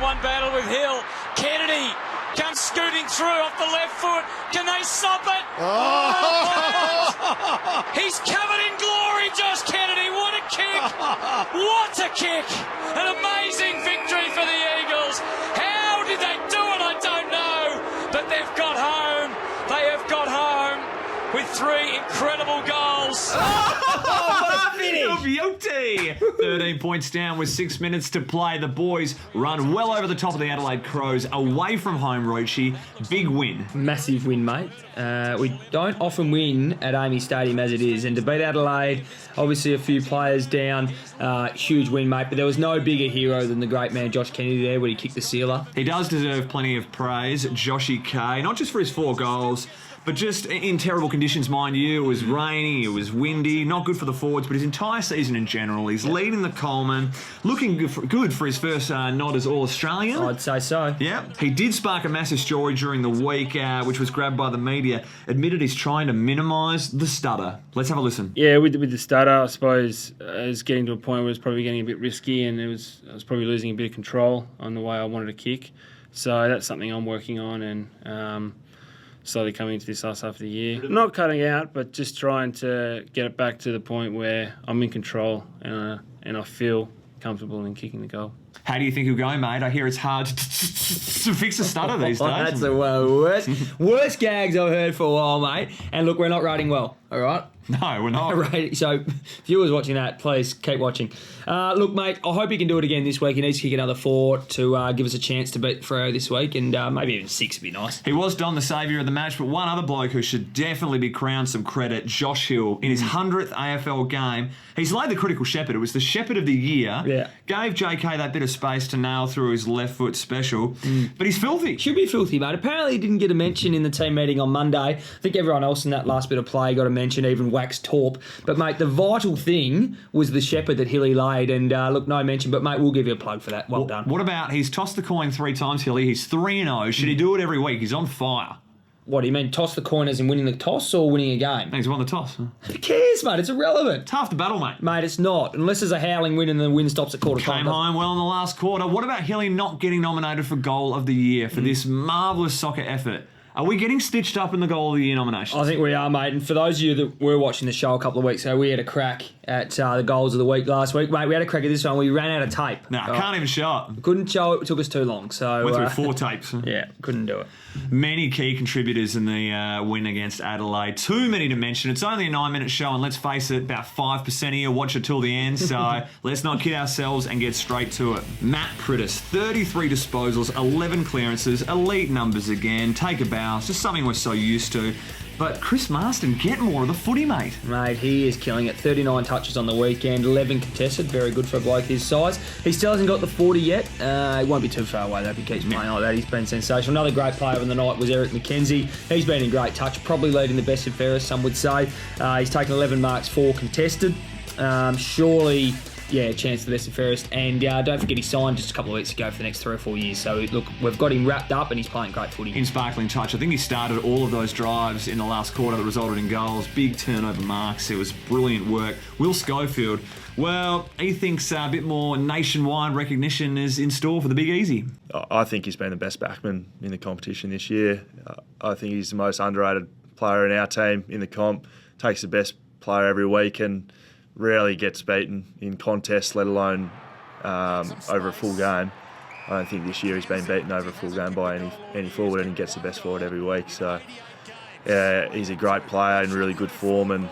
one-on-one battle with Hill. Kennedy comes scooting through off the left foot. Can they stop it? Oh! He's covered in glory, Josh Kennedy. What a kick! What a kick! An amazing victory for the Eagles. How did they do it? I don't know. But they've got home. They have got home with 3 incredible goals. Beauty! 13 points down with 6 minutes to play. The boys run well over the top of the Adelaide Crows, away from home, Rochi. Big win. Massive win, mate. We don't often win at AAMI Stadium as it is, and to beat Adelaide, obviously a few players down, huge win, mate, but there was no bigger hero than the great man Josh Kennedy there when he kicked the sealer. He does deserve plenty of praise, Joshy K, not just for his 4 goals, but just in terrible conditions, mind you. It was rainy, it was windy, not good for the forwards, but his entire season in general. He's leading the Coleman, looking good for his first nod as All-Australian. I'd say so. Yeah. He did spark a massive story during the week, which was grabbed by the media. Admitted he's trying to minimise the stutter. Let's have a listen. Yeah, with the stutter, I suppose it was getting to a point where it was probably getting a bit risky, and I was probably losing a bit of control on the way I wanted to kick. So that's something I'm working on, and slowly coming into this last half of the year. Not cutting out, but just trying to get it back to the point where I'm in control and I feel comfortable in kicking the goal. How do you think he'll go, mate? I hear it's hard to fix a stutter these days. That's the worst gags I've heard for a while, mate. And look, we're not rating well, all right? No, we're not. So, viewers watching that, please keep watching. Look, mate, I hope he can do it again this week. He needs to kick another 4 to give us a chance to beat Freo this week, and maybe even 6 would be nice. He was Don the saviour of the match, but one other bloke who should definitely be crowned some credit, Josh Hill, in his 100th AFL game. He's laid the critical shepherd. It was the shepherd of the year. Yeah. Gave JK that bit of space to nail through his left foot special, but he's filthy. Should be filthy, mate. Apparently he didn't get a mention in the team meeting on Monday. I think everyone else in that last bit of play got a mention, even Wax Torp. But, mate, the vital thing was the shepherd that Hilly laid, and look, no mention, but, mate, we'll give you a plug for that. Well done. What about, he's tossed the coin 3 times, Hilly. He's 3-0. Should he do it every week? He's on fire. What do you mean, toss the coin as in winning the toss or winning a game? He's won the toss. Who cares, mate? It's irrelevant. It's half the battle, mate. Mate, it's not. Unless there's a howling win and the win stops at quarter time. Came home well in the last quarter. What about Hilly not getting nominated for Goal of the Year for this marvellous soccer effort? Are we getting stitched up in the Goal of the Year nominations? I think we are, mate. And for those of you that were watching the show a couple of weeks ago, we had a crack at the Goals of the Week last week. Mate, we had a crack at this one. We ran out of tape. No, I can't even show it. Couldn't show it. It took us too long. So went through 4 tapes. Yeah, couldn't do it. Many key contributors in the win against Adelaide. Too many to mention. It's only a 9-minute show, and let's face it, about 5% of you watch it till the end, so let's not kid ourselves and get straight to it. Matt Priddis, 33 disposals, 11 clearances, elite numbers again. Take a bow. It's just something we're so used to. But Chris Marston, get more of the footy, mate. Mate, he is killing it. 39 touches on the weekend, 11 contested. Very good for a bloke his size. He still hasn't got the 40 yet. He won't be too far away, though, if he keeps playing like that. He's been sensational. Another great player of the night was Eric McKenzie. He's been in great touch, probably leading the best and fairest, some would say. He's taken 11 marks, 4 contested. Surely... yeah, chance for the best and fairest. And don't forget he signed just a couple of weeks ago for the next 3 or 4 years. So, look, we've got him wrapped up and he's playing great footy. In sparkling touch. I think he started all of those drives in the last quarter that resulted in goals. Big turnover marks. It was brilliant work. Will Schofield, well, he thinks a bit more nationwide recognition is in store for the Big Easy. I think he's been the best backman in the competition this year. I think he's the most underrated player in our team in the comp. Takes the best player every week and rarely gets beaten in contests, let alone over a full game. I don't think this year he's been beaten over a full game by any forward, and he gets the best forward every week. So, yeah, he's a great player in really good form, and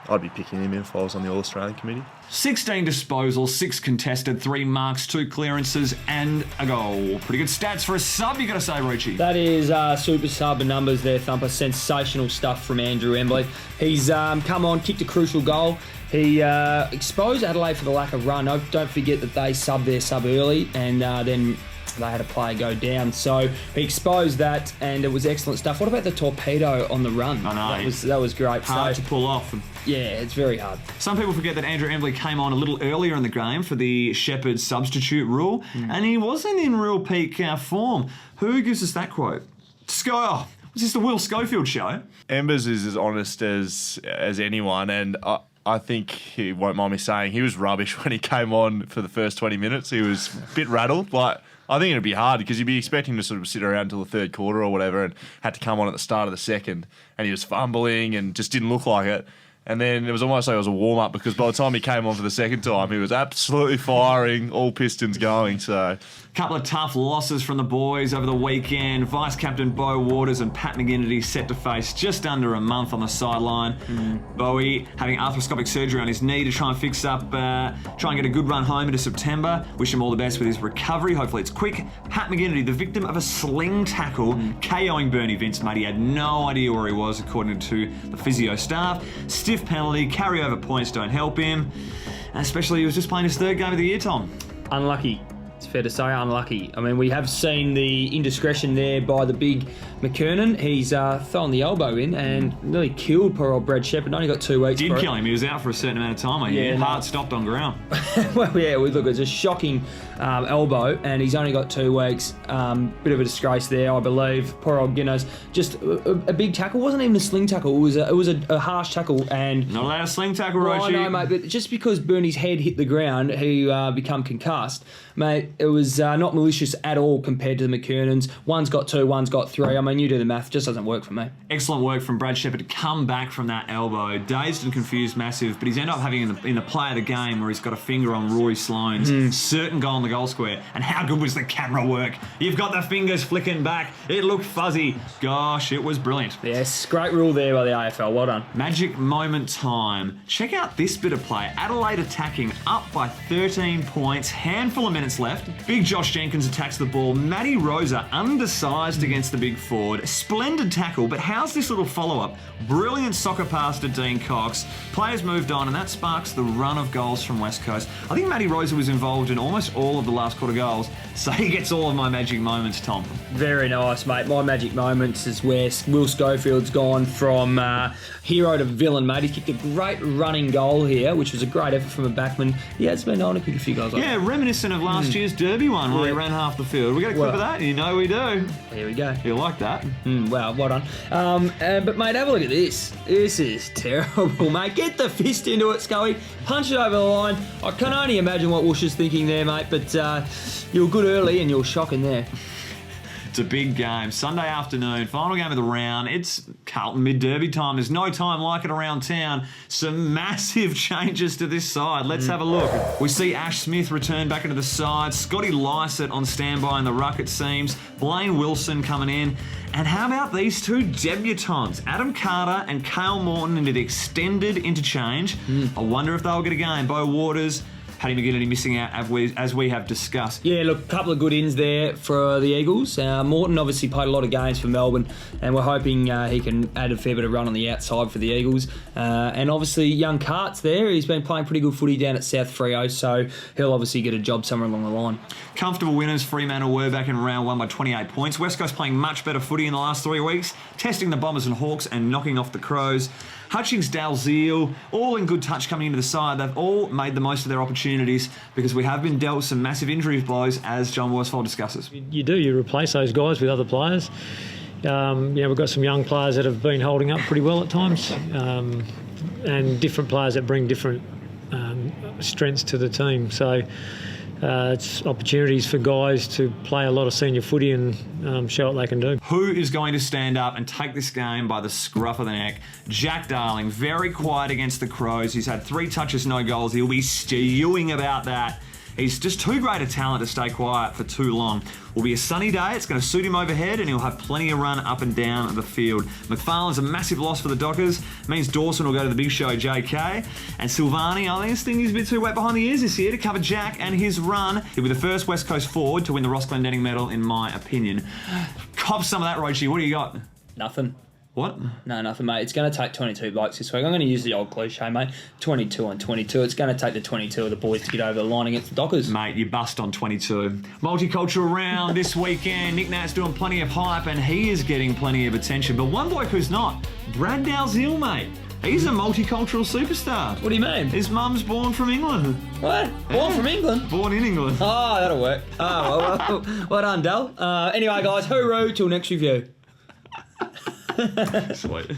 I'd be picking him if I was on the All-Australian committee. 16 disposals, 6 contested, 3 marks, 2 clearances, and a goal. Pretty good stats for a sub, you got to say, Rochi. That is super sub numbers there, Thumper. Sensational stuff from Andrew Embley. He's come on, kicked a crucial goal. He exposed Adelaide for the lack of run. Don't forget that they subbed their sub early, and then they had a player go down. So he exposed that, and it was excellent stuff. What about the torpedo on the run? I know. That was great. Hard to pull off. Yeah, it's very hard. Some people forget that Andrew Embley came on a little earlier in the game for the Shepherd substitute rule, and he wasn't in real peak form. Who gives us that quote? Was this the Will Schofield show? Embers is as honest as anyone, and I think he won't mind me saying he was rubbish when he came on for the first 20 minutes. He was a bit rattled, but I think it'd be hard because you'd be expecting to sort of sit around until the third quarter or whatever and had to come on at the start of the second, and he was fumbling and just didn't look like it. And then it was almost like it was a warm-up because by the time he came on for the second time, he was absolutely firing, all pistons going. So, Couple of tough losses from the boys over the weekend. Vice-captain Beau Waters and Pat McGinnity set to face just under a month on the sideline. Bowie having arthroscopic surgery on his knee to try and fix up, try and get a good run home into September. Wish him all the best with his recovery. Hopefully it's quick. Pat McGinnity, the victim of a sling tackle, KOing Bernie Vince, mate. He had no idea where he was, according to the physio staff. Stiff penalty, carryover points don't help him. Especially he was just playing his third game of the year, Tom. Unlucky. It's fair to say unlucky. I mean, we have seen the indiscretion there by the big McKernan. He's thrown the elbow in and nearly killed poor old Brad Shepherd. Only got 2 weeks. Did kill him. He was out for a certain amount of time. Heart stopped on ground. Well, yeah, look, it's a shocking elbow, and he's only got 2 weeks. Bit of a disgrace there, I believe. Poor old Guinness. Just a big tackle. It wasn't even a sling tackle. It was a harsh tackle. And Not allowed a sling tackle, I Roshi. know, mate, but just because Bernie's head hit the ground, he become concussed. Mate, it was not malicious at all compared to the McKernans. One's got 2, one's got 3. I mean, you do the math. It just doesn't work for me. Excellent work from Brad Shepherd to come back from that elbow. Dazed and confused, massive, but he's ended up having in the play of the game where he's got a finger on Rory Sloane's certain goal in the goal square. And how good was the camera work? You've got the fingers flicking back. It looked fuzzy. Gosh, it was brilliant. Yes, great rule there by the AFL. Well done. Magic moment time. Check out this bit of play. Adelaide attacking up by 13 points. Handful of minutes left. Big Josh Jenkins attacks the ball. Matty Rosa undersized against the big forward. Splendid tackle, but how's this little follow-up? Brilliant soccer pass to Dean Cox. Players moved on, and that sparks the run of goals from West Coast. I think Matty Rosa was involved in almost all of the last quarter goals, so he gets all of my magic moments, Tom. Very nice, mate. My magic moments is where Will Schofield's gone from hero to villain, mate. He kicked a great running goal here, which was a great effort from a backman. He has been known to kick a few goals like Yeah, reminiscent of last year's Derby one where he ran half the field. We got a clip of that? You know we do. Here we go. You like that? Wow, well done. But, mate, have a look at this. This is terrible, mate. Get the fist into it, Scully. Punch it over the line. I can only imagine what Woosh is thinking there, mate, but you were good early and you were shocking there. It's a big game. Sunday afternoon, final game of the round. It's Carlton mid-derby time. There's no time like it around town. Some massive changes to this side. Let's have a look. We see Ash Smith return back into the side. Scotty Lycett on standby in the ruck, it seems. Blaine Wilson coming in. And how about these two debutants? Adam Carter and Cale Morton into the extended interchange. I wonder if they'll get a game. Beau Waters, Paddy McGinnity missing out as we have discussed. Yeah, look, a couple of good ins there for the Eagles. Morton obviously played a lot of games for Melbourne, and we're hoping he can add a fair bit of run on the outside for the Eagles. And obviously, young Cart's there. He's been playing pretty good footy down at South Freo, so he'll obviously get a job somewhere along the line. Comfortable winners, Fremantle were back in round 1 by 28 points. West Coast playing much better footy in the last 3 weeks, testing the Bombers and Hawks and knocking off the Crows. Hutchings, Dalziel, all in good touch coming into the side. They've all made the most of their opportunities because we have been dealt some massive injury blows, as John Worsfold discusses. You replace those guys with other players. We've got some young players that have been holding up pretty well at times, and different players that bring different strengths to the team. So it's opportunities for guys to play a lot of senior footy and show what they can do. Who is going to stand up and take this game by the scruff of the neck? Jack Darling, very quiet against the Crows. He's had 3 touches, no goals. He'll be stewing about that. He's just too great a talent to stay quiet for too long. Will be a sunny day. It's going to suit him overhead, and he'll have plenty of run up and down the field. McFarlane's a massive loss for the Dockers. Means Dawson will go to the big show, JK. And Silvani, I think this thing is a bit too wet behind the ears this year to cover Jack and his run. He'll be the first West Coast forward to win the Ross Glendenning medal, in my opinion. Cop some of that, Rochi. What do you got? Nothing. What? No, nothing, mate. It's going to take 22 blokes this week. I'm going to use the old cliche, mate. 22 on 22. It's going to take the 22 of the boys to get over the line against the Dockers. Mate, you bust on 22. Multicultural round this weekend. Nick Nat's doing plenty of hype, and he is getting plenty of attention. But one bloke who's not, Brad Dalziel, mate. He's a multicultural superstar. What do you mean? His mum's born from England. What? Born from England? Born in England. Oh, that'll work. Oh, well done, Dal. Anyway, guys, hooroo till next review. Sweet.